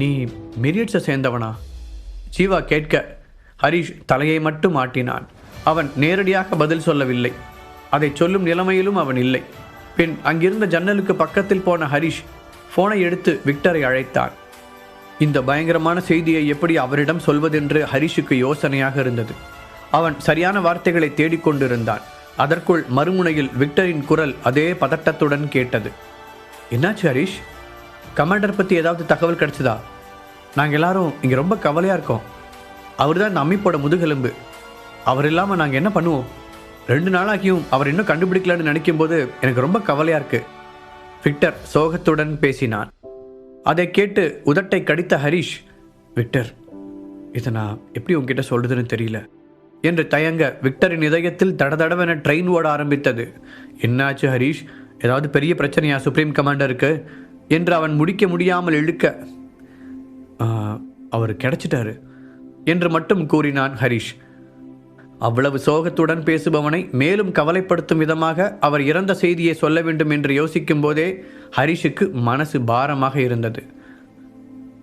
நீ மிரியட்ஸை சேர்ந்தவனா? ஜீவா கேட்க ஹரிஷ் தலையை மட்டும் ஆட்டினான். அவன் நேரடியாக பதில் சொல்லவில்லை. அதை சொல்லும் நிலைமையிலும் அவன் இல்லை. பின் அங்கிருந்த ஜன்னலுக்கு பக்கத்தில் போன ஹரிஷ் ஃபோனை எடுத்து விக்டரை அழைத்தான். இந்த பயங்கரமான செய்தியை எப்படி அவரிடம் சொல்வதென்று ஹரிஷுக்கு யோசனையாக இருந்தது. அவன் சரியான வார்த்தைகளை தேடிக்கொண்டிருந்தான். அதற்குள் மறுமுனையில் விக்டரின் குரல் அதே பதட்டத்துடன் கேட்டது. என்னாச்சு ஹரிஷ்? கமாண்டர் பற்றி ஏதாவது தகவல் கிடைச்சதா? நாங்கள் எல்லாரும் இங்கே ரொம்ப கவலையாக இருக்கோம். அவர் தான் இந்த அமைப்போட முதுகெலும்பு. அவர் இல்லாமல் நாங்கள் என்ன பண்ணுவோம்? 2 நாளாகியும் அவர் இன்னும் கண்டுபிடிக்கலன்னு நினைக்கும் போது எனக்கு ரொம்ப கவலையாக இருக்கு. விக்டர் சோகத்துடன் பேசினான். அதை கேட்டு உதட்டை கடித்த ஹரிஷ், விக்டர், இதை நான் எப்படி உங்ககிட்ட சொல்றதுன்னு தெரியல என்று தயங்க விக்டரின் இதயத்தில் தடதடவென ட்ரெயின் ஓட ஆரம்பித்தது. என்னாச்சு ஹரிஷ்? ஏதாவது பெரிய பிரச்சனையா சுப்ரீம் கமாண்டருக்கு என்று அவன் முடிக்க முடியாமல் இழுக்க, அவர் கிடைச்சிட்டாரு என்று மட்டும் கூறினான் ஹரிஷ். அவ்வளவு சோகத்துடன் பேசுபவனை மேலும் கவலைப்படுத்தும் விதமாக அவர் இறந்த செய்தியை சொல்ல வேண்டும் என்று யோசிக்கும் போதே ஹரிஷுக்கு மனசு பாரமாக இருந்தது.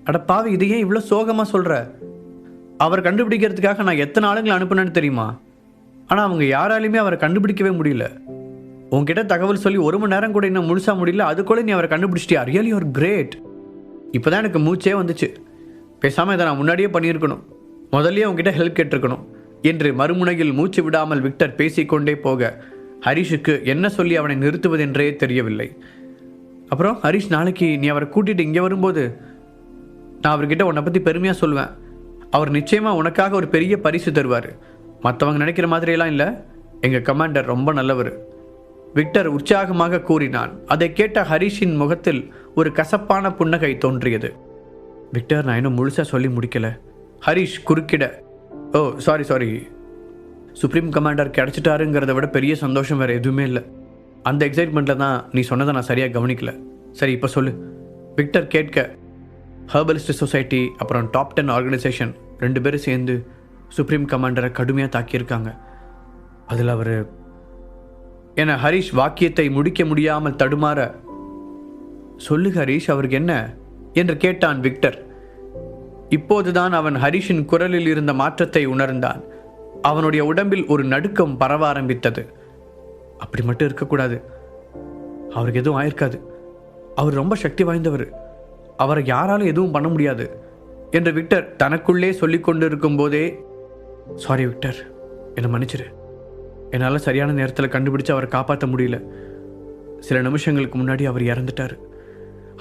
அடப்பாவி, இது ஏன் இவ்வளோ சோகமாக சொல்கிற? அவர் கண்டுபிடிக்கிறதுக்காக நான் எத்தனை ஆளுங்களை அனுப்புனேன்னு தெரியுமா? ஆனால் அவங்க யாராலையுமே அவரை கண்டுபிடிக்கவே முடியல. உங்ககிட்ட தகவல் சொல்லி 1 மணி நேரம் கூட இன்னும் முழுசாக முடியல, அதுக்குள்ளே நீ அவரை கண்டுபிடிச்சிட்டியா? Really your great. இப்போ தான் எனக்கு மூச்சே வந்துச்சு. பேசாமல் இதை நான் முன்னாடியே பண்ணியிருக்கணும், முதல்லயே உங்ககிட்ட ஹெல்ப் கேட்டிருக்கணும் என்று மறுமுனையில் மூச்சு விடாமல் விக்டர் பேசிக்கொண்டே போக ஹரிஷுக்கு என்ன சொல்லி அவனை நிறுத்துவதென்றே தெரியவில்லை. அப்புறம் ஹரிஷ், நாளைக்கு நீ அவரை கூட்டிகிட்டு இங்கே வரும்போது நான் அவர்கிட்ட உன்னை பற்றி பெருமையாக சொல்லுவேன். அவர் நிச்சயமாக உனக்காக ஒரு பெரிய பரிசு தருவார். மற்றவங்க நினைக்கிற மாதிரியெல்லாம் இல்லை, எங்கள் கமாண்டர் ரொம்ப நல்லவர் விக்டர் உற்சாகமாக கூறினான். அதை கேட்ட ஹரிஷின் முகத்தில் ஒரு கசப்பான புன்னகை தோன்றியது. விக்டர், நான் இன்னும் முழுசாக சொல்லி முடிக்கல. ஹரிஷ் குறுக்கிட, ஓ சாரி, சுப்ரீம் கமாண்டர் கிடச்சிட்டாருங்கிறத விட பெரிய சந்தோஷம் வேறு எதுவுமே இல்லை. அந்த எக்ஸைட்மெண்ட்டில் தான் நீ சொன்னதை நான் சரியாக கவனிக்கல. சரி, இப்போ சொல்லு. விக்டர் கேட்க, ஹெர்பலிஸ்ட் சொசைட்டி அப்புறம் டாப் 10 ஆர்கனைசேஷன் 2 பேரும் சேர்ந்து சுப்ரீம் கமாண்டரை கடுமையாக தாக்கியிருக்காங்க. அதில் அவர் என ஹரிஷ் வாக்கியத்தை முடிக்க முடியாமல் தடுமாற, சொல்லு ஹரிஷ், அவருக்கு என்ன என்று கேட்டான் விக்டர். இப்போதுதான் அவன் ஹரிஷின் குரலில் இருந்த மாற்றத்தை உணர்ந்தான். அவனுடைய உடம்பில் ஒரு நடுக்கம் பரவ ஆரம்பித்தது. அப்படி மட்டும் இருக்கக்கூடாது, அவருக்கு எதுவும் ஆயிருக்காது. அவர் ரொம்ப சக்தி வாய்ந்தவர், அவரை யாராலும் எதுவும் பண்ண முடியாது என்று விக்டர் தனக்குள்ளே சொல்லி கொண்டிருக்கும் போதே, சாரி விக்டர், என்னை மன்னிச்சிரு. என்னால் சரியான நேரத்தில் கண்டுபிடிச்சு அவரை காப்பாற்ற முடியல. சில நிமிஷங்களுக்கு முன்னாடி அவர் இறந்துட்டார்.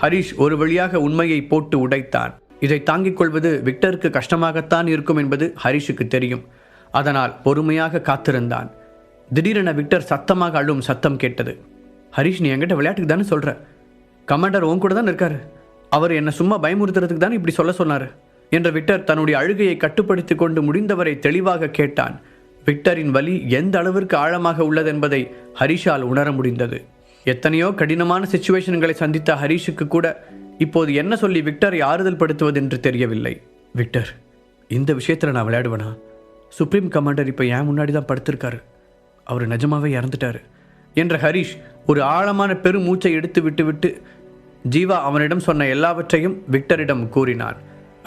ஹரிஷ் ஒரு வழியாக உண்மையை போட்டு உடைத்தான். இதை தாங்கிக் கொள்வது விக்டருக்கு கஷ்டமாகத்தான் இருக்கும் என்பது ஹரிஷுக்கு தெரியும். அதனால் பொறுமையாக காத்திருந்தான். திடீரென விக்டர் சத்தமாக அழும் சத்தம் கேட்டது. ஹரிஷ், நீ என்கிட்ட விளையாட்டுக்கு தானே சொல்கிற? கமாண்டர் உன் கூட தான் இருக்காரு. அவர் என்னை சும்மா பயமுறுத்துறதுக்கு தானே இப்படி சொல்ல சொன்னார் என்ற விக்டர் தன்னுடைய அழுகையை கட்டுப்படுத்தி கொண்டு முடிந்தவரை தெளிவாக கேட்டான். விக்டரின் வலி எந்த அளவிற்கு ஆழமாக உள்ளது என்பதை ஹரிஷால் உணர முடிந்தது. எத்தனையோ கடினமான சிச்சுவேஷன்களை சந்தித்த ஹரிஷுக்கு கூட இப்போது என்ன சொல்லி விக்டரை ஆறுதல் படுத்துவதென்று தெரியவில்லை. விக்டர், இந்த விஷயத்தில் நான் விளையாடுவேனா? சுப்ரீம் கமாண்டர் இப்போ ஏன் முன்னாடி தான் படுத்திருக்காரு. அவர் நிஜமாவே இறந்துட்டாரு என்ற ஹரிஷ் ஒரு ஆழமான பெருமூச்சை எடுத்து விட்டு ஜீவா அவனிடம் சொன்ன எல்லாவற்றையும் விக்டரிடம் கூறினான்.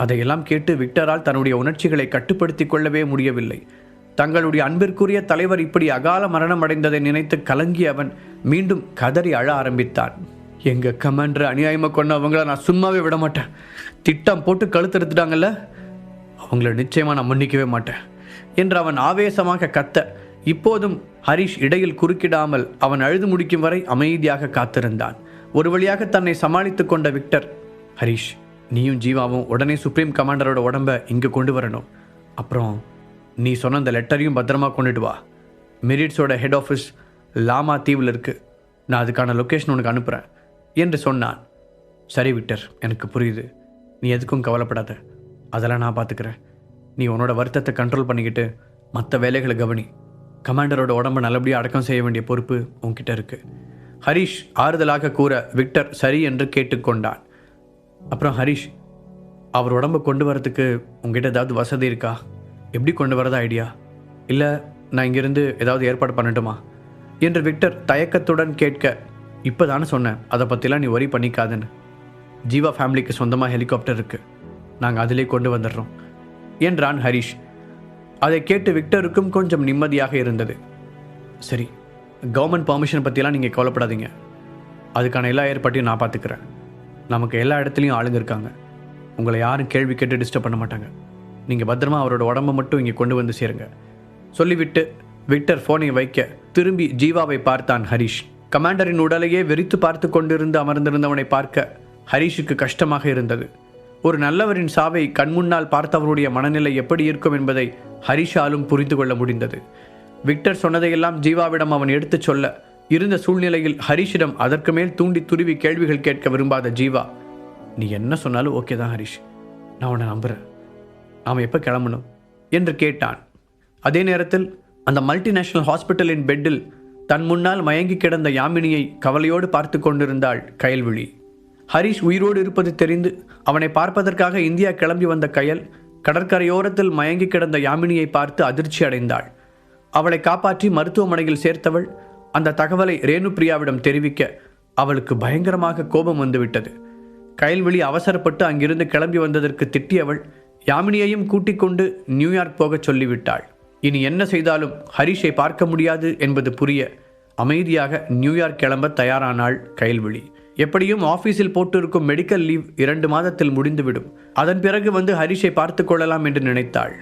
அதையெல்லாம் கேட்டு விக்டரால் தன்னுடைய உணர்ச்சிகளை கட்டுப்படுத்தி கொள்ளவே முடியவில்லை. தங்களுடைய அன்பிற்குரிய தலைவர் இப்படி அகால மரணம் அடைந்ததை நினைத்து கலங்கிய அவன் மீண்டும் கதறி அழ ஆரம்பித்தான். எங்க கமாண்டர் அநியாயமாக கொண்ட அவங்கள நான் சும்மாவே விட மாட்டேன். திட்டம் போட்டு கழுத்தெடுத்துட்டாங்கல்ல, அவங்கள நிச்சயமாக நான் மன்னிக்கவே மாட்டேன் என்று அவன் ஆவேசமாக கத்த, இப்போதும் ஹரிஷ் இடையில் குறுக்கிடாமல் அவன் அழுது முடிக்கும் வரை அமைதியாக காத்திருந்தான். ஒரு வழியாக தன்னை சமாளித்து கொண்ட விக்டர், ஹரிஷ், நீயும் ஜீவாவும் உடனே சுப்ரீம் கமாண்டரோட உடம்பை இங்கே கொண்டு வரணும். அப்புறம் நீ சொன்ன அந்த லெட்டரையும் பத்திரமா கொண்டுட்டு வா. மெரிட்ஸோட ஹெட் ஆஃபீஸ் லாமா தீவில் இருக்குது. நான் அதுக்கான லொக்கேஷன் உனக்கு அனுப்புகிறேன் என்று சொன்னான். சரி விக்டர், எனக்கு புரியுது. நீ எதுக்கும் கவலைப்படாத, அதெல்லாம் நான் பார்த்துக்கிறேன். நீ உன்னோட வருத்தத்தை கண்ட்ரோல் பண்ணிக்கிட்டு மற்ற வேலைகளை கவனி. கமாண்டரோட உடம்பை நல்லபடியாக அடக்கம் செய்ய வேண்டிய பொறுப்பு உன்கிட்ட இருக்குது. ஹரிஷ் ஆறுதலாக கூற விக்டர் சரி என்று கேட்டுக்கொண்டான். அப்புறம் ஹரிஷ், அவர் உடம்பை கொண்டு வரதுக்கு உங்ககிட்ட ஏதாவது வசதி இருக்கா? எப்படி கொண்டு வரதா ஐடியா? இல்லை நான் இங்கேருந்து ஏதாவது ஏற்பாடு பண்ணட்டுமா என்று விக்டர் தயக்கத்துடன் கேட்க, இப்போ தானே சொன்னேன் அதை பற்றிலாம் நீ ஒரி பண்ணிக்காதுன்னு. ஜீவா ஃபேமிலிக்கு சொந்தமாக ஹெலிகாப்டர் இருக்குது, நாங்கள் அதிலே கொண்டு வந்துடுறோம் என்றான் ஹரிஷ். அதை கேட்டு விக்டருக்கும் கொஞ்சம் நிம்மதியாக இருந்தது. சரி, கவர்மெண்ட் பர்மிஷன் பற்றிலாம் நீங்கள் கவலைப்படாதீங்க, அதுக்கான எல்லா ஏற்பாட்டையும் நான் பார்த்துக்கிறேன். நமக்கு எல்லா இடத்துலையும் ஆளுங்க இருக்காங்க, உங்களை யாரும் கேள்வி கேட்டு டிஸ்டர்ப் பண்ண மாட்டாங்க. நீங்கள் பத்திரமா அவரோட உடம்பை மட்டும் இங்கே கொண்டு வந்து சேருங்க சொல்லிவிட்டு விக்டர் ஃபோனை வைக்க திரும்பி ஜீவாவை பார்த்தான் ஹரிஷ். கமாண்டரின் உடலையே வெறித்து பார்த்து கொண்டிருந்து அமர்ந்திருந்தவனை பார்க்க ஹரிஷுக்கு கஷ்டமாக இருந்தது. ஒரு நல்லவரின் சாவை கண்முன்னால் பார்த்தவருடைய மனநிலை எப்படி இருக்கும் என்பதை ஹரிஷாலும் புரிந்து கொள்ள முடிந்தது. விக்டர் சொன்னதையெல்லாம் ஜீவாவிடம் அவன் எடுத்துச் சொல்ல இருந்த சூழ்நிலையில் ஹரிஷிடம் அதற்கு மேல் தூண்டி துருவி கேள்விகள் கேட்க விரும்பாத ஜீவா, நீ என்ன சொன்னாலும் ஓகே தான் ஹரிஷ், நான் உன்னை நம்புகிறேன், நாம் எப்போ கிளம்பணும் என்று கேட்டான். அதே நேரத்தில் அந்த மல்டிநேஷனல் ஹாஸ்பிட்டலின் பெட்டில் தன் முன்னால் மயங்கி கிடந்த யாமினியை கவலையோடு பார்த்து கொண்டிருந்தாள் கயல்விழி. ஹரிஷ் உயிரோடு இருப்பது தெரிந்து அவனை பார்ப்பதற்காக இந்தியா கிளம்பி வந்த கயல் கடற்கரையோரத்தில் மயங்கி கிடந்த யாமினியை பார்த்து அதிர்ச்சி அடைந்தாள். அவளை காப்பாற்றி மருத்துவமனையில் சேர்த்தவள் அந்த தகவலை ரேணுபிரியாவிடம் தெரிவிக்க அவளுக்கு பயங்கரமாக கோபம் வந்துவிட்டது. கயல்விழி அவசரப்பட்டு அங்கிருந்து கிளம்பி வந்ததற்கு திட்டியவள் யாமினியையும் கூட்டிக் கொண்டு நியூயார்க் போகச் சொல்லிவிட்டாள். இனி என்ன செய்தாலும் ஹரிஷை பார்க்க முடியாது என்பது புரிய அமைதியாக நியூயார்க் கிளம்ப தயாரானாள் கயல்விழி. எப்படியும் ஆபீஸில் போட்டிருக்கும் மெடிக்கல் லீவ் 2 மாதத்தில் முடிந்துவிடும், அதன் பிறகு வந்து ஹரிஷை பார்த்து கொள்ளலாம் என்று நினைத்தாள்.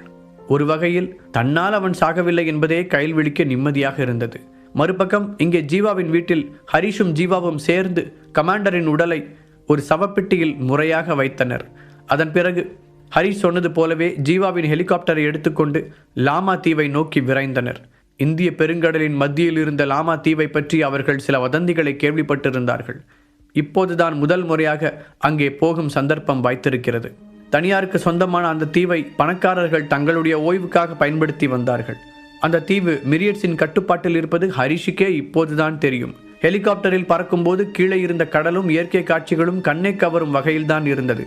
ஒரு வகையில் தன்னால் அவன் சாகவில்லை என்பதே கயல்விழிக்கு நிம்மதியாக இருந்தது. மறுபக்கம் இங்கே ஜீவாவின் வீட்டில் ஹரிஷும் ஜீவாவும் சேர்ந்து கமாண்டரின் உடலை ஒரு சவப்பெட்டியில் முறையாக வைத்தனர். அதன் பிறகு ஹரிஷ் சொன்னது போலவே ஜீவாவின் ஹெலிகாப்டரை எடுத்துக்கொண்டு லாமா தீவை நோக்கி விரைந்தனர். இந்திய பெருங்கடலின் மத்தியில் இருந்த லாமா தீவை பற்றி அவர்கள் சில வதந்திகளை கேள்விப்பட்டிருந்தார்கள். இப்போதுதான் முதல் முறையாக அங்கே போகும் சந்தர்ப்பம் வாய்த்திருக்கிறது. தனியாருக்கு சொந்தமான அந்த தீவை பணக்காரர்கள் தங்களுடைய ஓய்வுக்காக பயன்படுத்தி வந்தார்கள். அந்த தீவு மிரியட்ஸின் கட்டுப்பாட்டில் இருப்பது ஹரிஷுக்கே இப்போதுதான் தெரியும். ஹெலிகாப்டரில் பறக்கும்போது கீழே இருந்த கடலும் இயற்கை காட்சிகளும் கண்ணை கவரும் வகையில்தான் இருந்தது.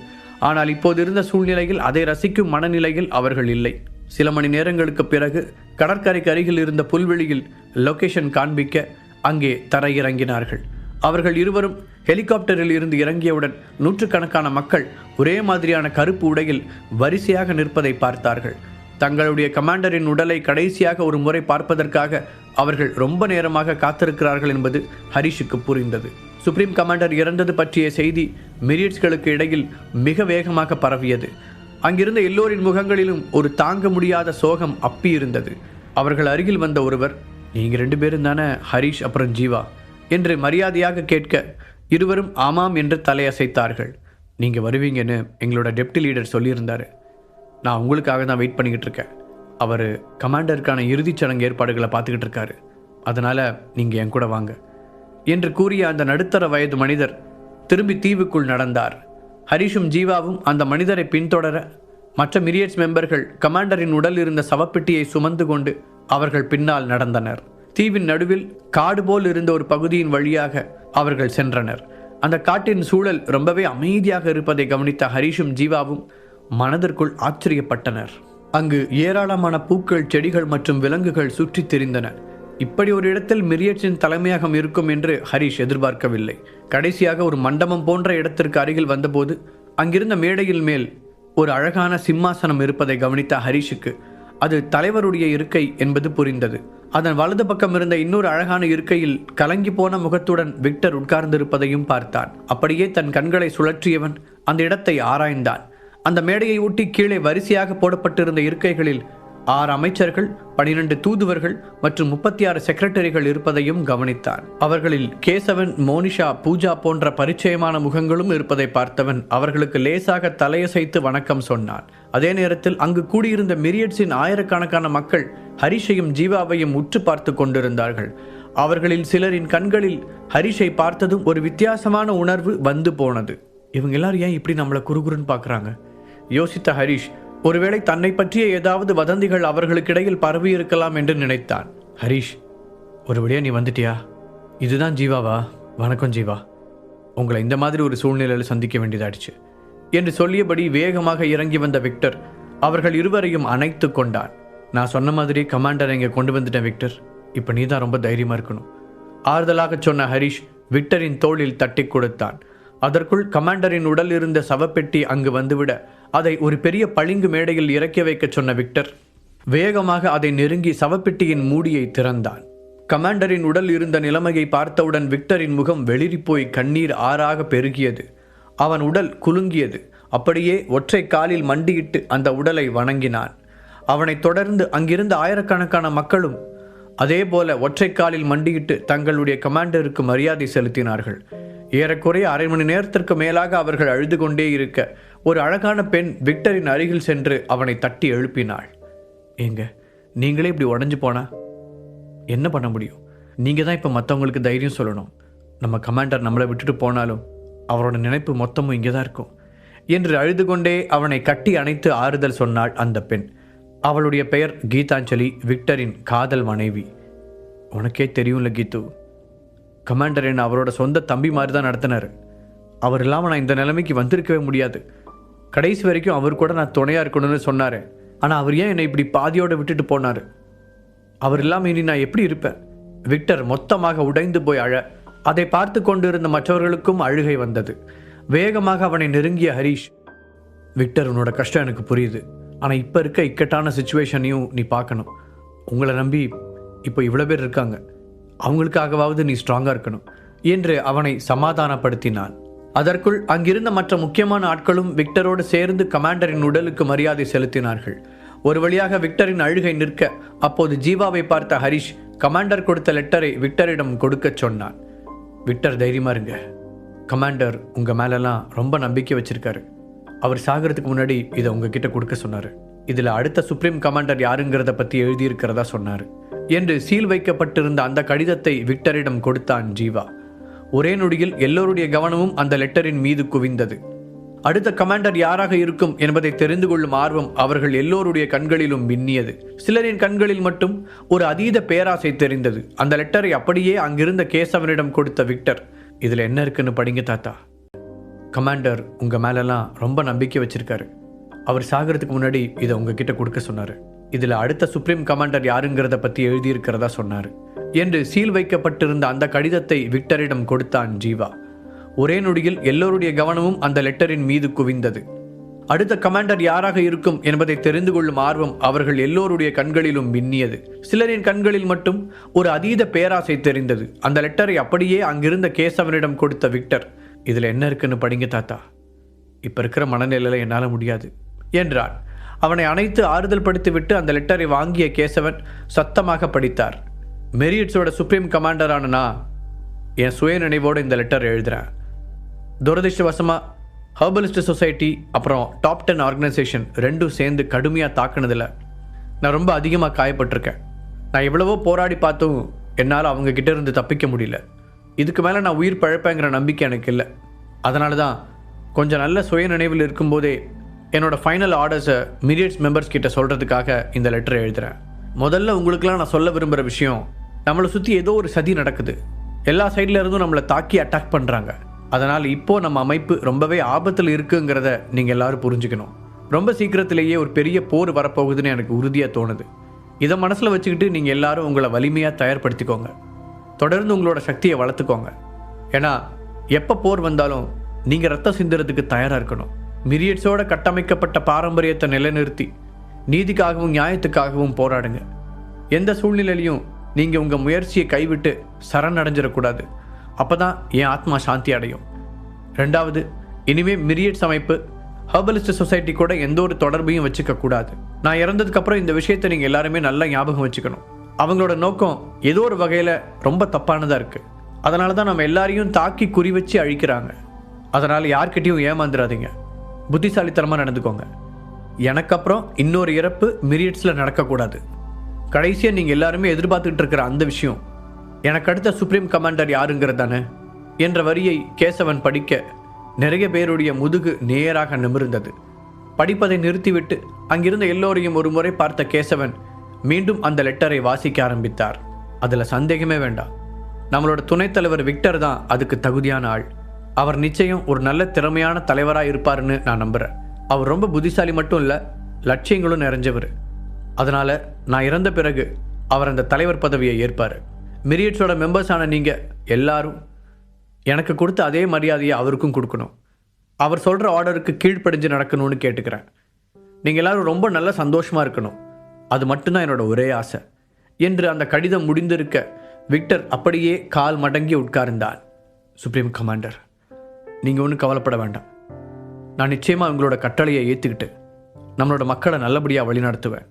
ஆனால் இப்போது இருந்த சூழ்நிலையில் அதை ரசிக்கும் மனநிலையில் அவர்கள் இல்லை. சில மணி நேரங்களுக்கு பிறகு கடற்கரைக்கு அருகில் இருந்த புல்வெளியில் லொகேஷன் காண்பிக்க அங்கே தரையிறங்கினார்கள். அவர்கள் இருவரும் ஹெலிகாப்டரில் இருந்து இறங்கியவுடன் நூற்றுக்கணக்கான மக்கள் ஒரே மாதிரியான கருப்பு உடையில் வரிசையாக நிற்பதை பார்த்தார்கள். தங்களுடைய கமாண்டரின் உடலை கடைசியாக ஒரு முறை பார்ப்பதற்காக அவர்கள் ரொம்ப நேரமாக காத்திருக்கிறார்கள் என்பது ஹரிஷுக்கு புரிந்தது. சுப்ரீம் கமாண்டர் இறந்தது பற்றிய செய்தி மிரியட்ஸ்களுக்கு இடையில் மிக வேகமாக பரவியது. அங்கிருந்த எல்லோரின் முகங்களிலும் ஒரு தாங்க முடியாத சோகம் அப்பி இருந்தது. அவர்கள் அருகில் வந்த ஒருவர், நீங்கள் 2 பேரும் தானே ஹரிஷ் அப்புறம் ஜீவா என்று மரியாதையாக கேட்க இருவரும் ஆமாம் என்று தலையசைத்தார்கள். நீங்கள் வருவீங்கன்னு எங்களோட டெப்டி லீடர் சொல்லியிருந்தார், நான் உங்களுக்காக தான் வெயிட் பண்ணிக்கிட்டு இருக்கேன். அவர் கமாண்டருக்கான இறுதிச் சடங்கு ஏற்பாடுகளை பார்த்துக்கிட்டு இருக்காரு, அதனால் நீங்கள் என் கூட வாங்க என்று கூறிய அந்த நடுத்தர வயது மனிதர் திரும்பி தீவுக்குள் நடந்தார். ஹரிஷும் ஜீவாவும் அந்த மனிதரை பின்தொடர மற்ற மிரியட்ஸ் மெம்பர்கள் கமாண்டரின் உடல் இருந்த சவப்பெட்டியை சுமந்து கொண்டு அவர்கள் பின்னால் நடந்தனர். தீவின் நடுவில் காடு போல் இருந்த ஒரு பகுதியின் வழியாக அவர்கள் சென்றனர். அந்த காட்டின் சூழல் ரொம்பவே அமைதியாக இருப்பதை கவனித்த ஹரிஷும் ஜீவாவும் மனதிற்குள் ஆச்சரியப்பட்டனர். அங்கு ஏராளமான பூக்கள், செடிகள் மற்றும் விலங்குகள் சுற்றித் திரிந்தன. இப்படி ஒரு இடத்தில் மிரியட்ஸின் தலைமையகம் இருக்கும் என்று ஹரிஷ் எதிர்பார்க்கவில்லை. கடைசியாக ஒரு மண்டபம் போன்ற இடத்திற்கு அருகில் வந்தபோது அங்கிருந்த மேடையில் மேல் ஒரு அழகான சிம்மாசனம் இருப்பதை கவனித்த ஹரிஷுக்கு அது தலைவருடைய இருக்கை என்பது புரிந்தது. அதன் வலது பக்கம் இருந்த இன்னொரு அழகான இருக்கையில் கலங்கி போன முகத்துடன் விக்டர் உட்கார்ந்திருப்பதையும் பார்த்தான். அப்படியே தன் கண்களை சுழற்றியவன் அந்த இடத்தை ஆராய்ந்தான். அந்த மேடையை ஒட்டி கீழே வரிசையாக போடப்பட்டிருந்த இருக்கைகளில் 6 அமைச்சர்கள், 12 தூதுவர்கள் மற்றும் 36 செக்ரட்டரிகள் இருப்பதையும் கவனித்தான். அவர்களில் கேசவன், மோனிஷா, பூஜா போன்ற பரிச்சயமான முகங்களும் இருப்பதை பார்த்தவன் அவர்களுக்கு லேசாக தலையசைத்து வணக்கம் சொன்னான். அதே நேரத்தில் அங்கு கூடியிருந்த மிரியட்ஸின் ஆயிரக்கணக்கான மக்கள் ஹரிஷையும் ஜீவாவையும் உற்று பார்த்து கொண்டிருந்தார்கள். அவர்களில் சிலரின் கண்களில் ஹரிஷை பார்த்ததும் ஒரு வித்தியாசமான உணர்வு வந்து போனது. இவங்க எல்லாரும் ஏன் இப்படி நம்மளை குறுகுறுன்னு பார்க்குறாங்க யோசித்த ஹரிஷ் ஒருவேளை தன்னை பற்றிய ஏதாவது வதந்திகள் அவர்களுக்கிடையில் பரவி இருக்கலாம் என்று நினைத்தான். ஹரிஷ், ஒருபடியா நீ வந்துட்டியா? இதுதான் ஜீவாவா? வணக்கம் ஜீவா, உங்களை இந்த மாதிரி ஒரு சூழ்நிலையில் சந்திக்க வேண்டியதாயிடுச்சு என்று சொல்லியபடி வேகமாக இறங்கி வந்த விக்டர் அவர்கள் இருவரையும் அணைத்து கொண்டான். நான் சொன்ன மாதிரி கமாண்டரை இங்கே கொண்டு வந்துட்டேன் விக்டர், இப்போ நீ தான் ரொம்ப தைரியமாக இருக்கணும் ஆறுதலாக சொன்ன ஹரிஷ் விக்டரின் தோளில் தட்டி கொடுத்தான். அதற்குள் கமாண்டரின் உடல் இருந்த சவப்பெட்டி அங்கு வந்துவிட அதை ஒரு பெரிய பளிங்கு மேடையில் இறக்கி வைக்க சொன்ன விக்டர் வேகமாக அதை நெருங்கி சவப்பெட்டியின் மூடியை திறந்தான். கமாண்டரின் உடல் இருந்த நிலைமையை பார்த்தவுடன் விக்டரின் முகம் வெளிரிப்போய் கண்ணீர் ஆறாக பெருகியது. அவன் உடல் குலுங்கியது. அப்படியே ஒற்றை காலில் மண்டியிட்டு அந்த உடலை வணங்கினான். அவனைத் தொடர்ந்து அங்கிருந்த ஆயிரக்கணக்கான மக்களும் அதேபோல ஒற்றை காலில் மண்டியிட்டு தங்களுடைய கமாண்டருக்கு மரியாதை செலுத்தினார்கள். ஏறக்குறைய அரை மணி நேரத்திற்கு மேலாக அவர்கள் அழுது கொண்டே இருக்க ஒரு அழகான பெண் விக்டரின் அருகில் சென்று அவனை தட்டி எழுப்பினாள். ஏங்க, நீங்களே இப்படி உடஞ்சு போனா என்ன பண்ண முடியும்? நீங்கள் தான் இப்போ மற்றவங்களுக்கு தைரியம் சொல்லணும். நம்ம கமாண்டர் நம்மளை விட்டுட்டு போனாலும் அவரோட நினைப்பு மொத்தமும் இங்கே தான் இருக்கும் என்று அழுது கொண்டே அவனை கட்டி அணைத்து ஆறுதல் சொன்னாள் அந்த பெண். அவளுடைய பெயர் கீதாஞ்சலி, விக்டரின் காதல் மனைவி. உனக்கே தெரியும்ல கீது, கமாண்டர் என்ன அவரோட சொந்த தம்பி மாதிரி தான் நடத்தினார். அவர் இல்லாமல் நான் இந்த நிலைமைக்கு வந்திருக்கவே முடியாது. கடைசி வரைக்கும் அவர் கூட நான் துணையாக இருக்கணும்னு சொன்னார். ஆனால் அவர் ஏன் என்னை இப்படி பாதியோடு விட்டுட்டு போனார்? அவர் இல்லாமல் இனி நான் எப்படி இருப்பேன்? விக்டர் மொத்தமாக உடைந்து போய் அழ அதை பார்த்து கொண்டிருந்த மற்றவர்களுக்கும் அழுகை வந்தது. வேகமாக அவனை நெருங்கிய ஹரீஷ், விக்டர், உன்னோட கஷ்டம் எனக்கு புரியுது. ஆனால் இப்போ இருக்க இக்கட்டான சுச்சுவேஷனையும் நீ பார்க்கணும். உங்களை நம்பி இப்போ இவ்வளோ பேர் இருக்காங்க. அவங்களுக்காகவாவது நீ ஸ்ட்ராங்காக இருக்கணும் என்று அவனை சமாதானப்படுத்தினான். அதற்குள் அங்கிருந்த மற்ற முக்கியமான ஆட்களும் விக்டரோடு சேர்ந்து கமாண்டரின் உடலுக்கு மரியாதை செலுத்தினார்கள். ஒரு வழியாக விக்டரின் அழுகை நிற்க அப்போது ஜீவாவை பார்த்த ஹரிஷ் கமாண்டர் கொடுத்த லெட்டரை விக்டரிடம் கொடுக்க சொன்னான். விக்டர், தைரியமா இருங்க. கமாண்டர் உங்கள் மேலெல்லாம் ரொம்ப நம்பிக்கை வச்சிருக்காரு. அவர் சாகிறதுக்கு முன்னாடி இதை உங்ககிட்ட கொடுக்க சொன்னார். இதில் அடுத்த சுப்ரீம் கமாண்டர் யாருங்கிறத பற்றி எழுதியிருக்கிறதா சொன்னார் என்று சீல் வைக்கப்பட்டிருந்த அந்த கடிதத்தை விக்டரிடம் கொடுத்தான் ஜீவா. ஒரே நொடியில் எல்லோருடைய கவனமும் அந்த லெட்டரின் மீது குவிந்தது. அடுத்த கமாண்டர் யாராக இருக்கும் என்பதை தெரிந்து கொள்ளும் ஆர்வம் அவர்கள் எல்லோருடைய கண்களிலும் மின்னியது. சிலரின் கண்களில் மட்டும் ஒரு அதீத பேராசை தெரிந்தது. அந்த லெட்டரை அப்படியே அங்கிருந்த கேசவனிடம் கொடுத்த விக்டர், இதில் என்ன இருக்குன்னு படிங்க தாத்தா. கமாண்டர் உங்கள் மேலெல்லாம் ரொம்ப நம்பிக்கை வச்சிருக்காரு. அவர் சாகிறதுக்கு முன்னாடி இதை உங்ககிட்ட கொடுக்க சொன்னார். இதில் அடுத்த சுப்ரீம் கமாண்டர் யாருங்கிறத பற்றி எழுதியிருக்கிறதா சொன்னார் என்று சீல் வைக்கப்பட்டிருந்த அந்த கடிதத்தை விக்டரிடம் கொடுத்தான் ஜீவா. ஒரே நொடியில் எல்லோருடைய கவனமும் அந்த லெட்டரின் மீது குவிந்தது. அடுத்த கமாண்டர் யாராக இருக்கும் என்பதை தெரிந்து கொள்ளும் ஆர்வம் அவர்கள் எல்லோருடைய கண்களிலும் மின்னியது. சிலரின் கண்களில் மட்டும் ஒரு அதீத பேராசை தெரிந்தது. அந்த லெட்டரை அப்படியே அங்கிருந்த கேசவனிடம் கொடுத்த விக்டர், இதில் என்ன இருக்குன்னு படிங்க தாத்தா. இப்போ இருக்கிற மனநிலையில் என்னால் முடியாது என்றான். அவனை அணைத்து ஆறுதல் படுத்திவிட்டு அந்த லெட்டரை வாங்கிய கேசவன் சத்தமாக படித்தார். மெரிட்ஸோட சுப்ரீம் கமாண்டரானா என் சுய நினைவோடு இந்த லெட்டர் எழுதுகிறேன். துரதிருஷ்டவசமாக ஹெர்பலிஸ்ட் சொசைட்டி அப்புறம் டாப் 10 ஆர்கனைசேஷன் ரெண்டும் சேர்ந்து கடுமையாக தாக்குனதில் நான் ரொம்ப அதிகமாக காயப்பட்டிருக்கேன். நான் எவ்வளவோ போராடி பார்த்தும் என்னால் அவங்க கிட்ட இருந்து தப்பிக்க முடியல. இதுக்கு மேலே நான் உயிர் பழப்பேங்கிற நம்பிக்கை எனக்கு இல்லை. அதனால தான் கொஞ்சம் நல்ல சுய நினைவில் இருக்கும்போதே என்னோடய ஃபைனல் ஆர்டர்ஸை மிரியட்ஸ் மெம்பர்ஸ் கிட்ட சொல்கிறதுக்காக இந்த லெட்டரை எழுதுகிறேன். முதல்ல உங்களுக்கெல்லாம் நான் சொல்ல விரும்புகிற விஷயம், நம்மளை சுற்றி ஏதோ ஒரு சதி நடக்குது. எல்லா சைடில் இருந்தும் நம்மளை தாக்கி அட்டாக் பண்ணுறாங்க. அதனால் இப்போது நம்ம அமைப்பு ரொம்பவே ஆபத்தில் இருக்குங்கிறத நீங்கள் எல்லோரும் புரிஞ்சுக்கணும். ரொம்ப சீக்கிரத்திலேயே ஒரு பெரிய போர் வரப்போகுதுன்னு எனக்கு உறுதியாக தோணுது. இதை மனசில் வச்சுக்கிட்டு நீங்கள் எல்லாரும் உங்களை வலிமையாக தயார்படுத்திக்கோங்க. தொடர்ந்து உங்களோட சக்தியை வளர்த்துக்கோங்க. ஏன்னா எப்போ போர் வந்தாலும் நீங்கள் ரத்தம் சிந்துறதுக்கு தயாராக இருக்கணும். மிரியட்ஸோட கட்டமைக்கப்பட்ட பாரம்பரியத்தை நிலைநிறுத்தி நீதிக்காகவும் நியாயத்துக்காகவும் போராடுங்க. எந்த சூழ்நிலையிலையும் நீங்கள் உங்கள் முயற்சியை கைவிட்டு சரணடைஞ்சிடக்கூடாது. அப்போ தான் என் ஆத்மா சாந்தி அடையும். ரெண்டாவது, இனிமேல் மிரியட்ஸ் அமைப்பு ஹெர்பலிஸ்ட் சொசைட்டி கூட எந்த ஒரு தொடர்பையும் வச்சுக்க கூடாது. நான் இறந்ததுக்கப்புறம் இந்த விஷயத்தை நீங்கள் எல்லாருமே நல்லா ஞாபகம் வச்சுக்கணும். அவங்களோட நோக்கம் ஏதோ ஒரு வகையில் ரொம்ப தப்பானதாக இருக்குது. அதனால தான் நம்ம எல்லாரையும் தாக்கி குறி வச்சு அழிக்கிறாங்க. அதனால் யார்கிட்டையும் ஏமாந்துடாதீங்க. புத்திசாலித்தனமாக நடந்துக்கோங்க. எனக்கு அப்புறம் இன்னொரு இறப்பு மிரியட்ஸில் நடக்கக்கூடாது. கடைசியாக நீங்கள் எல்லாருமே எதிர்பார்த்துக்கிட்டு இருக்கிற அந்த விஷயம், எனக்கு அடுத்த சுப்ரீம் கமாண்டர் யாருங்கிறது தானே என்ற வரியை கேசவன் படிக்க நிறைய பேருடைய முதுகு நேராக நிமிர்ந்தது. படிப்பதை நிறுத்திவிட்டு அங்கிருந்த எல்லோரையும் ஒரு முறை பார்த்த கேசவன் மீண்டும் அந்த லெட்டரை வாசிக்க ஆரம்பித்தார். அதில் சந்தேகமே வேண்டாம், நம்மளோட துணைத் தலைவர் விக்டர் தான் அதுக்கு தகுதியான ஆள். அவர் நிச்சயம் ஒரு நல்ல திறமையான தலைவராக இருப்பார்னு நான் நம்புகிறேன். அவர் ரொம்ப புத்திசாலி மட்டும் இல்லை, லட்சியங்களும் நிறைஞ்சவர். அதனால் நான் இறந்த பிறகு அவர் அந்த தலைவர் பதவியை ஏற்பார். மிரியட்ஸோட மெம்பர்ஸான நீங்கள் எல்லாரும் எனக்கு கொடுத்த அதே மரியாதையை அவருக்கும் கொடுக்கணும். அவர் சொல்கிற ஆர்டருக்கு கீழ்ப்படிஞ்சு நடக்கணும்னு கேட்டுக்கிறேன். நீங்கள் எல்லாரும் ரொம்ப நல்ல சந்தோஷமாக இருக்கணும். அது மட்டும்தான் என்னோட ஒரே ஆசை என்று அந்த கடிதம் முடிந்திருக்க விக்டர் அப்படியே கால் மடங்கி உட்கார்ந்தான். சுப்ரீம் கமாண்டர், நீங்கள் ஒன்றும் கவலைப்பட வேண்டாம். நான் நிச்சயமாக உங்களோட கட்டளையை ஏற்றுக்கிட்டு நம்மளோட மக்களை நல்லபடியாக வழிநடத்துவேன்.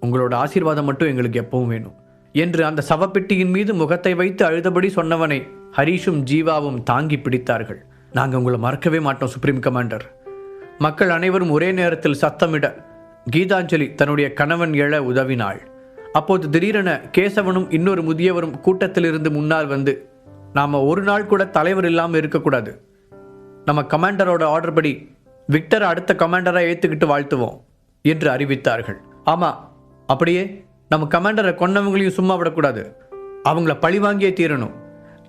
உங்களோட ஆசீர்வாதம் மட்டும் எங்களுக்கு எப்பவும் வேணும் என்று அந்த சவப்பெட்டியின் மீது முகத்தை வைத்து அழுதபடி சொன்னவனை ஹரீஷும் ஜீவாவும் தாங்கி பிடித்தார்கள். நாங்கள் உங்களை மறக்கவே மாட்டோம் சுப்ரீம் கமாண்டர். மக்கள் அனைவரும் ஒரே நேரத்தில் சத்தமிட கீதாஞ்சலி தன்னுடைய கணவன் எழ உதவினாள். அப்போது திடீரென கேசவனும் இன்னொரு முதியவரும் கூட்டத்திலிருந்து முன்னால் வந்து, நாம் ஒரு நாள் கூட தலைவர் இல்லாமல் இருக்கக்கூடாது. நம்ம கமாண்டரோட ஆர்டர் படி விக்டரை அடுத்த கமாண்டரை ஏற்றுக்கிட்டு வாழ்த்துவோம் என்று அறிவித்தார்கள். ஆமாம், அப்படியே நம்ம கமாண்டரை கொன்னவங்களையும் சும்மா விடக்கூடாது, அவங்கள பழிவாங்கியே தீரணும்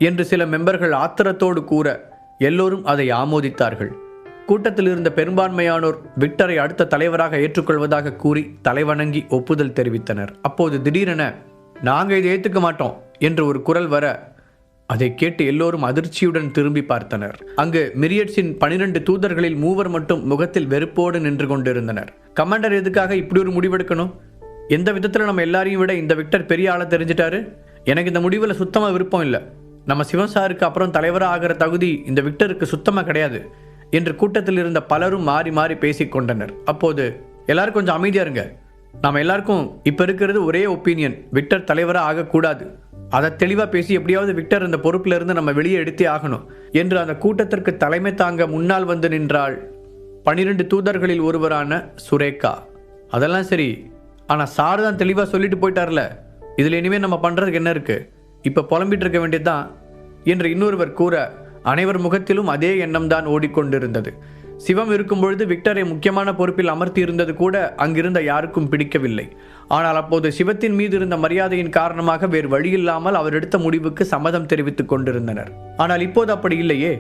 என்று சில மெம்பர்கள் ஆத்திரத்தோடு கூற எல்லோரும் அதை ஆமோதித்தார்கள். கூட்டத்தில் இருந்த பெரும்பான்மையானோர் விக்டரை அடுத்த தலைவராக ஏற்றுக்கொள்வதாக கூறி தலைவணங்கி ஒப்புதல் தெரிவித்தனர். அப்போது திடீரென, நாங்கள் இதை ஏற்றுக்க மாட்டோம் என்று ஒரு குரல் வர அதை கேட்டு எல்லோரும் அதிர்ச்சியுடன் திரும்பி பார்த்தனர். அங்கு மிரியட்ஸின் 12 தூதர்களில் 3 மட்டும் முகத்தில் வெறுப்போடு நின்று கொண்டிருந்தனர். கமாண்டர் எதுக்காக இப்படி ஒரு முடிவெடுக்கணும்? எந்த விதத்தில் நம்ம எல்லாரையும் விட இந்த விக்டர் பெரிய ஆளை தெரிஞ்சிட்டாரு? எனக்கு இந்த முடிவில் சுத்தமாக விருப்பம் இல்லை. நம்ம சிவம் சாருக்கு அப்புறம் தலைவராக ஆகிற தகுதி இந்த விக்டருக்கு சுத்தமாக கிடையாது என்று கூட்டத்தில் இருந்த பலரும் மாறி மாறி பேசிக்கொண்டனர். அப்போது எல்லாரும் கொஞ்சம் அமைதியா இருங்க. நாம் எல்லாருக்கும் இப்போ இருக்கிறது ஒரே ஒப்பீனியன், விக்டர் தலைவராக ஆகக்கூடாது. அதை தெளிவாக பேசி எப்படியாவது விக்டர் இந்த பொறுப்பில் இருந்து நம்ம வெளியே எடுத்தே ஆகணும் என்று அந்த கூட்டத்திற்கு தலைமை தாங்க முன்னால் வந்து நின்றாள் 12 தூதர்களில் ஒருவரான சுரேகா. அதெல்லாம் சரி, ஆனால் சார் தான் தெளிவாக சொல்லிட்டு போயிட்டார்ல, இதில் இனிமேல் நம்ம பண்ணுறதுக்கு என்ன இருக்கு? இப்போ புலம்பிட்டு இருக்க வேண்டியதுதான் என்று இன்னொருவர் கூற அனைவர் முகத்திலும் அதே எண்ணம் தான் ஓடிக்கொண்டிருந்தது. சிவம் இருக்கும் பொழுது விக்டரை முக்கியமான பொறுப்பில் அமர்த்தி இருந்தது கூட அங்கிருந்த யாருக்கும் பிடிக்கவில்லை. ஆனால் அப்போது சிவத்தின் மீது இருந்த மரியாதையின் காரணமாக வேறு வழியில்லாமல் அவர் எடுத்த முடிவுக்கு சம்மதம் தெரிவித்துக் கொண்டிருந்தனர். ஆனால் இப்போது அப்படி இல்லையே.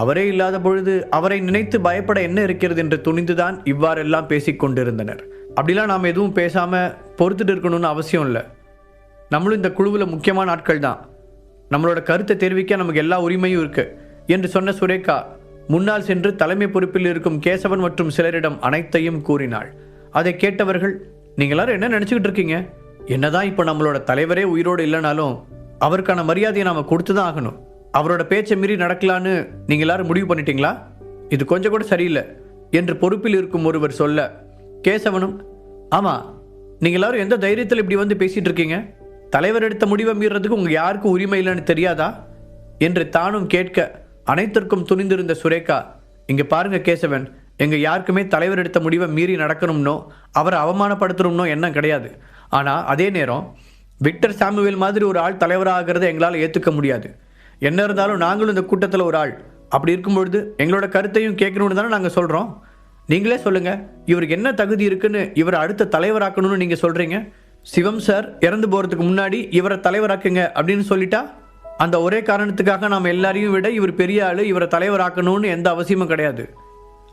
அவரே இல்லாத பொழுது அவரை நினைத்து பயப்பட என்ன இருக்கிறது என்று துணிந்துதான் இவ்வாறெல்லாம் பேசிக் கொண்டிருந்தனர். அப்படிலாம் நாம் எதுவும் பேசாம பொறுத்துட்டு இருக்கணும்னு அவசியம் இல்லை. நம்மளும் இந்த குழுவில் முக்கியமான ஆட்கள் தான். நம்மளோட கருத்தை தெரிவிக்க நமக்கு எல்லா உரிமையும் இருக்கு என்று சொன்ன சுரேகா முன்னால் சென்று தலைமை பொறுப்பில் இருக்கும் கேசவன் மற்றும் சிலரிடம் அனைத்தையும் கூறினாள். அதை கேட்டவர்கள், நீங்க எல்லாரும் என்ன நினைச்சுக்கிட்டு இருக்கீங்க? என்னதான் இப்போ நம்மளோட தலைவரே உயிரோடு இல்லைனாலும் அவருக்கான மரியாதையை நாம கொடுத்துதான் ஆகணும். அவரோட பேச்சை மீறி நடக்கலான்னு நீங்க எல்லாரும் முடிவு பண்ணிட்டீங்களா? இது கொஞ்சம் கூட சரியில்லை என்று பொறுப்பில் இருக்கும் ஒருவர் சொல்ல, கேசவனும், ஆமா, நீங்க எல்லாரும் எந்த தைரியத்தில் இப்படி வந்து பேசிட்டு இருக்கீங்க? தலைவர் எடுத்த முடிவை மீறதுக்கு உங்க யாருக்கும் உரிமை இல்லைன்னு தெரியாதா என்று தானும் கேட்க அனைத்திற்கும் துணிந்திருந்த சுரேகா, இங்க பாருங்க கேசவன், எங்க யாருக்குமே தலைவர் எடுத்த முடிவை மீறி நடக்கணும்னோ அவரை அவமானப்படுத்தணும்னோ எண்ணம் கிடையாது. ஆனா அதே நேரம் விக்டர் சாமுவேல் மாதிரி ஒரு ஆள் தலைவராகிறத எங்களால் ஏற்றுக்க முடியாது. என்ன இருந்தாலும் நாங்களும் இந்த கூட்டத்தில் ஒரு ஆள். அப்படி இருக்கும்பொழுது எங்களோட கருத்தையும் கேட்கணும்னு தானே நாங்கள் சொல்கிறோம். நீங்களே சொல்லுங்க, இவருக்கு என்ன தகுதி இருக்குன்னு இவரை அடுத்த தலைவராக்கணும்னு நீங்கள் சொல்கிறீங்க? சிவம் சார் இறந்து போகிறதுக்கு முன்னாடி இவரை தலைவராக்குங்க அப்படின்னு சொல்லிட்டா அந்த ஒரே காரணத்துக்காக நாம் எல்லாரையும் விட இவர் பெரிய ஆள், இவரை தலைவராக்கணும்னு எந்த அவசியமும் கிடையாது.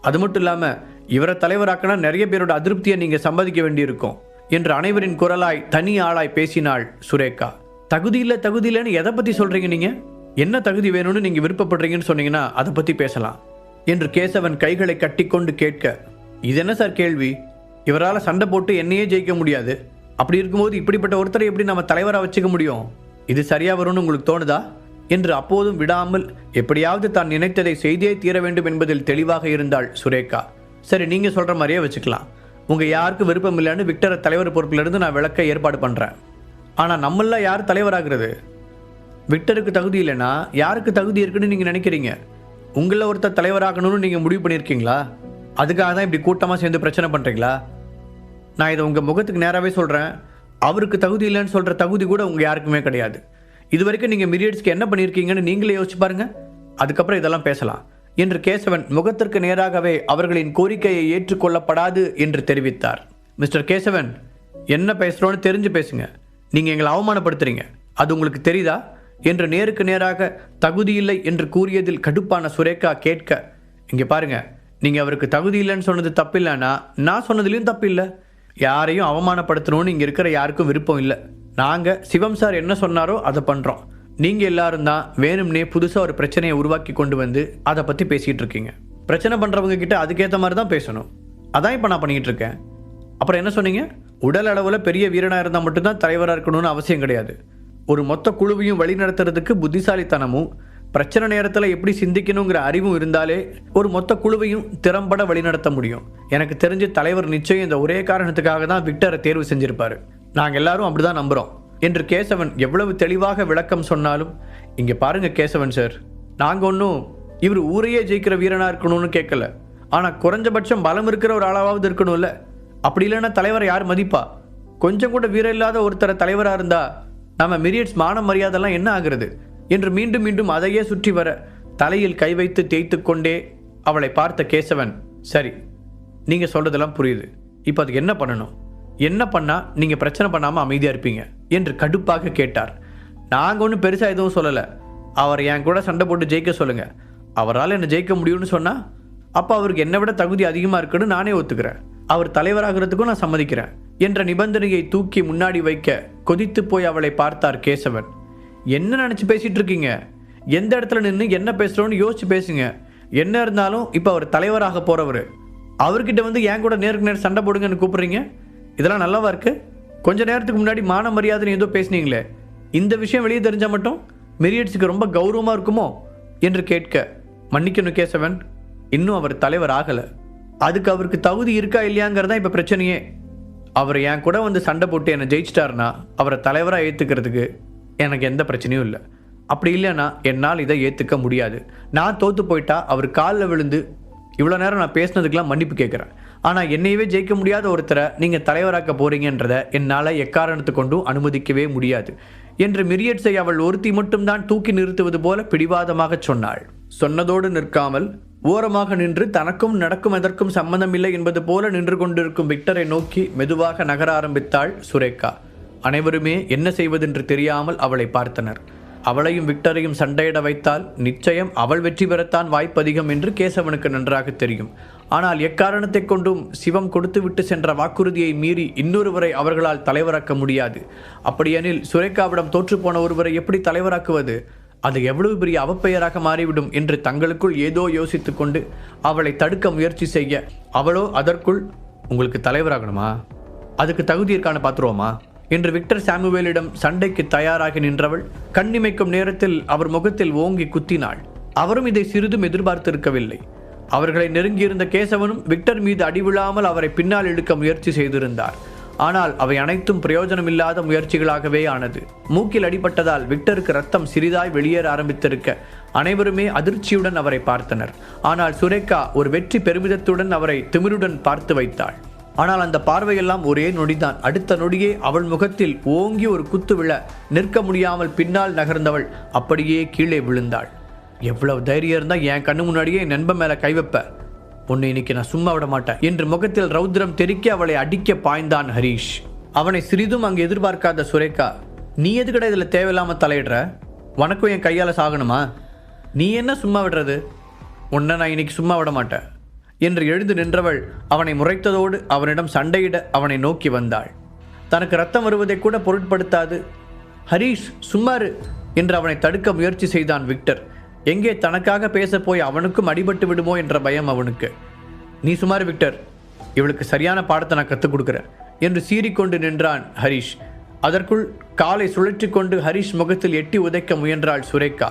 அது மட்டும் இல்லாமல் இவரை தலைவராக்கினா நிறைய பேரோட அதிருப்தியை நீங்கள் சம்பாதிக்க வேண்டியிருக்கும் என்று அனைவரின் குரலாய் தனி ஆளாய் பேசினாள் சுரேகா. தகுதி இல்லைன்னு எதை பற்றி சொல்கிறீங்க? நீங்கள் என்ன தகுதி வேணும்னு நீங்கள் விருப்பப்படுறீங்கன்னு சொன்னீங்கன்னா அதை பற்றி பேசலாம் என்று கேசவன் கைகளை கட்டிக்கொண்டு கேட்க, இது என்ன சார் கேள்வி? இவரால் சண்டை போட்டு என்னையே ஜெயிக்க முடியாது. அப்படி இருக்கும்போது இப்படிப்பட்ட ஒருத்தரை எப்படி நம்ம தலைவராக வச்சுக்க முடியும்? இது சரியா வரும்னு உங்களுக்கு தோணுதா என்று அப்போதும் விடாமல் எப்படியாவது தான் நினைத்ததை செய்தே தீர வேண்டும் என்பதில் தெளிவாக இருந்தாள் சுரேகா. சரி, நீங்கள் சொல்கிற மாதிரியே வச்சுக்கலாம். உங்கள் யாருக்கும் விருப்பம் இல்லைன்னு விக்டரை தலைவர் பொறுப்பிலிருந்து நான் விளக்க ஏற்பாடு பண்ணுறேன். ஆனால் நம்மளாம் யார் தலைவராகிறது? விக்டருக்கு தகுதி இல்லைன்னா யாருக்கு தகுதி இருக்குன்னு நீங்கள் நினைக்கிறீங்க? உங்களில் ஒருத்தர் தலைவராகணும்னு நீங்கள் முடிவு பண்ணியிருக்கீங்களா? அதுக்காக தான் இப்படி கூட்டமாக சேர்ந்து பிரச்சனை பண்ணுறீங்களா? நான் இதை உங்கள் முகத்துக்கு நேராகவே சொல்கிறேன். அவருக்கு தகுதி இல்லைன்னு சொல்கிற தகுதி கூட உங்கள் யாருக்குமே கிடையாது. இது வரைக்கும் நீங்கள் மிரியட்ஸ்க்கு என்ன பண்ணியிருக்கீங்கன்னு நீங்களே யோசிச்சு பாருங்க. அதுக்கப்புறம் இதெல்லாம் பேசலாம் என்று கேசவன் முகத்திற்கு நேராகவே அவர்களின் கோரிக்கையை ஏற்றுக்கொள்ளப்படாது என்று தெரிவித்தார். மிஸ்டர் கேசவன், என்ன பேசுகிறோன்னு தெரிஞ்சு பேசுங்க. நீங்கள் எங்களை அவமானப்படுத்துறீங்க, அது உங்களுக்கு தெரியுதா என்று நேருக்கு நேராக தகுதியில்லை என்று கூறியதில் கடுப்பான சுரேகா கேட்க, இங்கே பாருங்க, நீங்கள் அவருக்கு தகுதி இல்லைன்னு சொன்னது தப்பில்லைன்னா நான் சொன்னதுலேயும் தப்பு இல்லை. யாரையும் அவமானப்படுத்தணும்னு இங்கே இருக்கிற யாருக்கும் விருப்பம் இல்லை. நாங்கள் சிவம் சார் என்ன சொன்னாரோ அதை பண்ணுறோம். நீங்கள் எல்லாரும் தான் வேணும்னே புதுசாக ஒரு பிரச்சனையை உருவாக்கி கொண்டு வந்து அதை பற்றி பேசிகிட்டு இருக்கீங்க. பிரச்சனை பண்ணுறவங்க கிட்ட அதுக்கேற்ற மாதிரி தான் பேசணும். அதான் இப்போ நான் பண்ணிக்கிட்டு இருக்கேன். அப்புறம் என்ன சொன்னீங்க? உடல் அளவில் பெரிய வீரனாக இருந்தால் மட்டும்தான் தலைவராக இருக்கணும்னு அவசியம் கிடையாது. ஒரு மொத்த குழுவையும் வழிநடத்துறதுக்கு புத்திசாலித்தனமும் பிரச்சனை நேரத்தில் எப்படி சிந்திக்கணுங்கிற அறிவும் இருந்தாலே ஒரு மொத்த குழுவையும் திறம்பட வழிநடத்த முடியும். எனக்கு தெரிஞ்சு தலைவர் நிச்சயம் இந்த ஒரே காரணத்துக்காக தான் விக்டரை தேர்வு செஞ்சிருப்பாரு. நாங்கள் எல்லாரும் அப்படிதான் நம்புகிறோம் என்று கேசவன் எவ்வளவு தெளிவாக விளக்கம் சொன்னாலும், இங்கே பாருங்க கேசவன் சார், நாங்கள் ஒன்றும் இவர் ஊரையே ஜெயிக்கிற வீரனாக இருக்கணும்னு கேட்கல. ஆனால் குறைஞ்சபட்சம் பலம் இருக்கிற ஒரு ஆளாவது இருக்கணும்ல. அப்படி இல்லைன்னா தலைவரை யார் மதிப்பா? கொஞ்சம் கூட வீரம் இல்லாத ஒருத்தரை தலைவராக இருந்தா நம்ம மிரியட்ஸ் மான மரியாதைலாம் என்ன ஆகுறது என்று மீண்டும் மீண்டும் அதையே சுற்றி வர தலையில் கை வைத்து தேய்த்து கொண்டே அவளை பார்த்த கேசவன், சரி நீங்கள் சொல்றதெல்லாம் புரியுது, இப்போ அதுக்கு என்ன பண்ணணும்? என்ன பண்ணால் நீங்கள் பிரச்சனை பண்ணாமல் அமைதியாக இருப்பீங்க என்று கடுப்பாக கேட்டார். நாங்கள் ஒன்றும் பெருசாக எதுவும் சொல்லலை. அவர் என் கூட சண்டை போட்டு ஜெயிக்க சொல்லுங்கள். அவரால் என்னை ஜெயிக்க முடியும்னு சொன்னால் அப்போ அவருக்கு என்னை விட தகுதி அதிகமாக இருக்குன்னு நானே ஒத்துக்கிறேன். அவர் தலைவராகிறதுக்கும் நான் சம்மதிக்கிறேன் என்ற நிபந்தனையை தூக்கி முன்னாடி வைக்க கொதித்து போய் அவளை பார்த்தார் கேசவன். என்ன நினச்சி பேசிகிட்டு இருக்கீங்க? எந்த இடத்துல நின்று என்ன பேசுகிறோன்னு யோசிச்சு பேசுங்க. என்ன இருந்தாலும் இப்போ அவர் தலைவராக போகிறவர். அவர்கிட்ட வந்து என் கூட நேருக்கு நேரம் சண்டை போடுங்கன்னு கூப்பிட்றீங்க. இதெல்லாம் நல்லாவா இருக்கு? கொஞ்ச நேரத்துக்கு முன்னாடி மான மரியாதை ஏதோ பேசுனீங்களே, இந்த விஷயம் வெளியே தெரிஞ்சால் மட்டும் மிரியட்ஸுக்கு ரொம்ப கௌரவமாக இருக்குமோ என்று கேட்க, மன்னிக்கணும் கேசவன், இன்னும் அவர் தலைவர் ஆகலை. அதுக்கு அவருக்கு தகுதி இருக்கா இல்லையாங்கிறதான் இப்போ பிரச்சனையே. அவர் என் கூட வந்து சண்டை போட்டு என்னை ஜெயிச்சிட்டாருன்னா அவரை தலைவராக ஏற்றுக்கிறதுக்கு எனக்கு எந்த பிரச்சனையும் இல்லை. அப்படி இல்லைன்னா என்னால் இதை ஏற்றுக்க முடியாது. நான் தோற்று போயிட்டா அவர் காலில் விழுந்து இவ்வளோ நேரம் நான் பேசினதுக்கெல்லாம் மன்னிப்பு கேட்குறேன். ஆனால் என்னையவே ஜெயிக்க முடியாத ஒருத்தரை நீங்கள் தலைவராக்க போகிறீங்கன்றதை என்னால் எக்காரணத்து கொண்டும் அனுமதிக்கவே முடியாது என்று மிரியட்ஸை அவள் ஒருத்தி மட்டும்தான் தூக்கி நிறுத்துவது போல பிடிவாதமாக சொன்னாள். சொன்னதோடு நிற்காமல் ஓரமாக நின்று தனக்கும் நடக்கும் எதற்கும் சம்பந்தமில்லை என்பது போல நின்று கொண்டிருக்கும் விக்டரை நோக்கி மெதுவாக நகர ஆரம்பித்தாள் சுரேகா. அனைவருமே என்ன செய்வதென்று தெரியாமல் அவளை பார்த்தனர். அவளையும் விக்டரையும் சண்டையிட வைத்தால் நிச்சயம் அவள் வெற்றி பெறத்தான் வாய்ப்பு அதிகம் என்று கேசவனுக்கு நன்றாக தெரியும். ஆனால் எக்காரணத்தை கொண்டும் சிவம் கொடுத்துவிட்டு சென்ற வாக்குறுதியை மீறி இன்னொருவரை அவர்களால் தலைவராக்க முடியாது. அப்படியெனில் சுரேகாவிடம் தோற்றுப்போன ஒருவரை எப்படி தலைவராக்குவது? அது எவ்வளவு பெரிய அவப்பெயராக மாறிவிடும் என்று தங்களுக்குள் ஏதோ யோசித்து கொண்டு அவளை தடுக்க முயற்சி செய்ய, அவளோ அதற்குள், உங்களுக்கு தலைவராகணுமா? அதுக்கு தகுதி இருக்கான பார்த்துருவோமா என்று விக்டர் சாமுவேலிடம் சண்டைக்கு தயாராகி நின்றவள் கண்ணிமைக்கும் நேரத்தில் அவர் முகத்தில் ஓங்கி குத்தினாள். அவரும் இதை சிறிதும் எதிர்பார்த்திருக்கவில்லை. அவர்களை நெருங்கியிருந்த கேசவனும் விக்டர் மீது அடிவிழாமல் அவரை பின்னால் இழுக்க முயற்சி செய்திருந்தார். ஆனால் அவை அனைத்தும் பிரயோஜனமில்லாத முயற்சிகளாகவே ஆனது. மூக்கில் அடிபட்டதால் விக்டருக்கு ரத்தம் சிறிதாய் வெளியேற ஆரம்பித்திருக்க அனைவருமே அதிர்ச்சியுடன் அவரை பார்த்தனர். ஆனால் சுரேகா ஒரு வெற்றி பெருமிதத்துடன் அவரை திமிருடன் பார்த்து வைத்தாள். ஆனால் அந்த பார்வையெல்லாம் ஒரே நொடிதான். அடுத்த நொடியே அவள் முகத்தில் ஓங்கி ஒரு குத்து விழ நிற்க முடியாமல் பின்னால் நகர்ந்தவள் அப்படியே கீழே விழுந்தாள். எவ்வளவு தைரியம் இருந்தால் என் கண்ணு முன்னாடியே என் நண்பன் மேலே கை வைப்ப, உன்னை இன்னைக்கு நான் சும்மா விட மாட்டேன் என்று முகத்தில் ரௌத்ரம் தெறிக்க அவளை அடிக்க பாய்ந்தான் ஹரீஷ். அவனை சிறிதும் அங்கு எதிர்பார்க்காத சுரேகா, நீ எதுக்கடா இதில் தேவையில்லாமல் தலையிடுற? உனக்கும் என் கையால் சாகணுமா? நீ என்ன சும்மா விடுறது? உன்னை நான் இன்னைக்கு சும்மா விட மாட்டேன் என்று எழுந்து நின்றவள் அவனை முறைத்ததோடு அவனிடம் சண்டையிட அவனை நோக்கி வந்தாள். தனக்கு ரத்தம் வருவதை கூட பொருட்படுத்தாது, ஹரீஷ் சும்மாரு என்று அவனை தடுக்க முயற்சி செய்தான் விக்டர். எங்கே தனக்காக பேச போய் அவனுக்கும் அடிபட்டு விடுமோ என்ற பயம் அவனுக்கு. நீ சுமார் விக்டர், இவளுக்கு சரியான பாடத்தை நான் கற்றுக் கொடுக்குறேன் என்று சீறிக்கொண்டு நின்றான் ஹரீஷ். அதற்குள் காலை சுழற்றி கொண்டு ஹரீஷ் முகத்தில் எட்டி உதைக்க முயன்றாள் சுரேகா.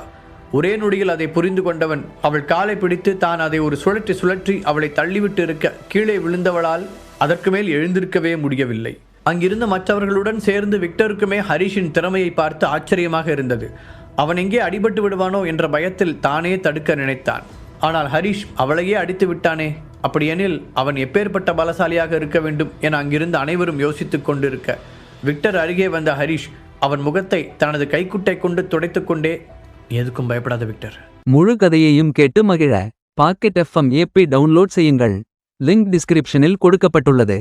ஒரே நொடியில் அதை புரிந்து கொண்டவன் அவள் காலை பிடித்து தான் அதை ஒரு சுழற்றி சுழற்றி அவளை தள்ளிவிட்டு இருக்க கீழே விழுந்தவளால் அதற்கு மேல் எழுந்திருக்கவே முடியவில்லை. அங்கிருந்த மற்றவர்களுடன் சேர்ந்து விக்டருக்குமே ஹரீஷின் திறமையை பார்த்து ஆச்சரியமாக இருந்தது. அவன் எங்கே அடிபட்டு விடுவானோ என்ற பயத்தில் தானே தடுக்க நினைத்தான். ஆனால் ஹரீஷ் அவளையே அடித்து விட்டானே, அப்படியெனில் அவன் எப்பேற்பட்ட பலசாலியாக இருக்க வேண்டும் என அங்கிருந்து அனைவரும் யோசித்துக் கொண்டிருக்க விக்டர் அருகே வந்த ஹரீஷ் அவன் முகத்தை தனது கைக்குட்டை கொண்டு துடைத்துக் கொண்டே, எதுக்கும் பயப்படாத விக்டர். முழு கதையையும் கேட்டு மகிழ பாக்கெட் FM ஆப்பை டவுன்லோட் செய்யுங்கள். லிங்க் டிஸ்கிரிப்ஷனில் கொடுக்கப்பட்டுள்ளது.